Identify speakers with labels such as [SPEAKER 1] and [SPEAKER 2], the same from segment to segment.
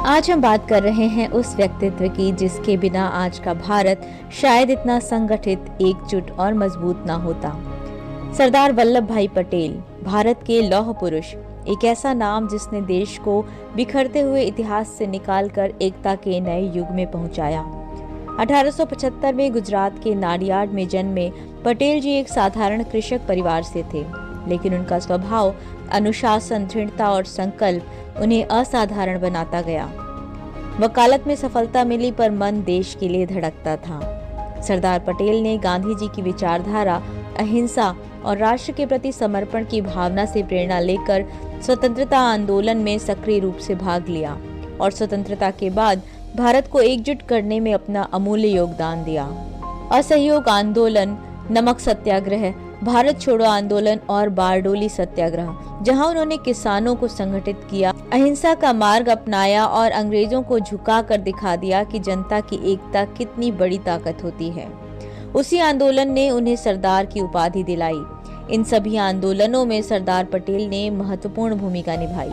[SPEAKER 1] आज हम बात कर रहे हैं उस व्यक्तित्व की जिसके बिना आज का भारत शायद इतना संगठित, एकजुट और मजबूत ना होता। सरदार वल्लभ भाई पटेल, भारत के लौह पुरुष, एक ऐसा नाम जिसने देश को बिखरते हुए इतिहास से निकालकर एकता के नए युग में पहुंचाया। 1875 में गुजरात के नाडियाड में जन्मे पटेल जी एक साधारण कृषक परिवार से थे, लेकिन उनका स्वभाव, अनुशासन, दृढ़ता और संकल्प उन्हें असाधारण बनाता गया। वकालत में सफलता मिली पर मन देश के लिए धड़कता था। सरदार पटेल ने गांधी जी की विचारधारा, अहिंसा और राष्ट्र के प्रति समर्पण की भावना से प्रेरणा लेकर स्वतंत्रता आंदोलन में सक्रिय रूप से भाग लिया और स्वतंत्रता के बाद भारत को एकजुट करने में अपना अमूल्य योगदान दिया। असहयोग आंदोलन, नमक सत्याग्रह, भारत छोड़ो आंदोलन और बारडोली सत्याग्रह, जहां उन्होंने किसानों को संगठित किया, अहिंसा का मार्ग अपनाया और अंग्रेजों को झुका कर दिखा दिया कि जनता की एकता कितनी बड़ी ताकत होती है। उसी आंदोलन ने उन्हें सरदार की उपाधि दिलाई। इन सभी आंदोलनों में सरदार पटेल ने महत्वपूर्ण भूमिका निभाई,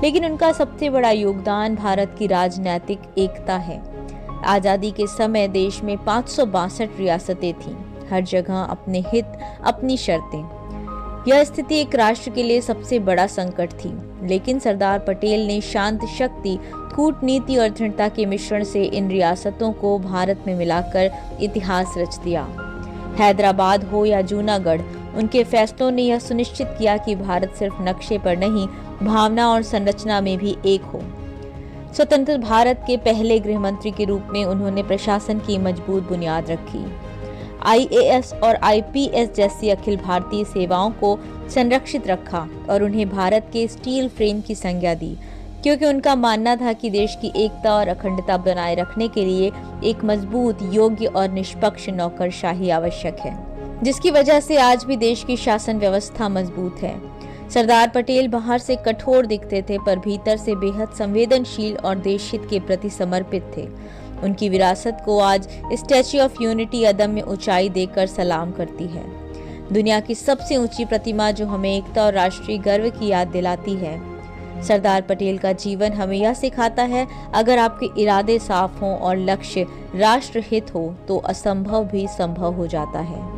[SPEAKER 1] लेकिन उनका सबसे बड़ा योगदान भारत की राजनीतिक एकता है। आजादी के समय देश में 562 रियासतें थीं, हर जगह अपने हित, अपनी शर्तें। यह स्थिति एक राष्ट्र के लिए सबसे बड़ा संकट थी, लेकिन सरदार पटेल ने शांत शक्ति, कूटनीति और दृढ़ता के मिश्रण से इन रियासतों को भारत में मिलाकर इतिहास रच दिया। हैदराबाद हो या जूनागढ़, उनके फैसलों ने यह सुनिश्चित किया कि भारत सिर्फ नक्शे पर नहीं, भावना और संरचना में भी एक हो। स्वतंत्र भारत के पहले गृह मंत्री के रूप में उन्होंने प्रशासन की मजबूत बुनियाद रखी। IAS और IPS जैसी अखिल भारतीय सेवाओं को संरक्षित रखा और उन्हें भारत के स्टील फ्रेम की संज्ञा दी, क्योंकि उनका मानना था कि देश की एकता और अखंडता बनाए रखने के लिए एक मजबूत, योग्य और निष्पक्ष नौकरशाही आवश्यक है, जिसकी वजह से आज भी देश की शासन व्यवस्था मजबूत है। सरदार पटेल बाहर से कठोर दिखते थे, पर भीतर से बेहद संवेदनशील और देशहित के प्रति समर्पित थे। उनकी विरासत को आज स्टैच्यू ऑफ यूनिटी अदम्य ऊंचाई देकर सलाम करती है। दुनिया की सबसे ऊंची प्रतिमा जो हमें एकता और राष्ट्रीय गर्व की याद दिलाती है। सरदार पटेल का जीवन हमें यह सिखाता है, अगर आपके इरादे साफ हों और लक्ष्य राष्ट्र हित हो तो असंभव भी संभव हो जाता है।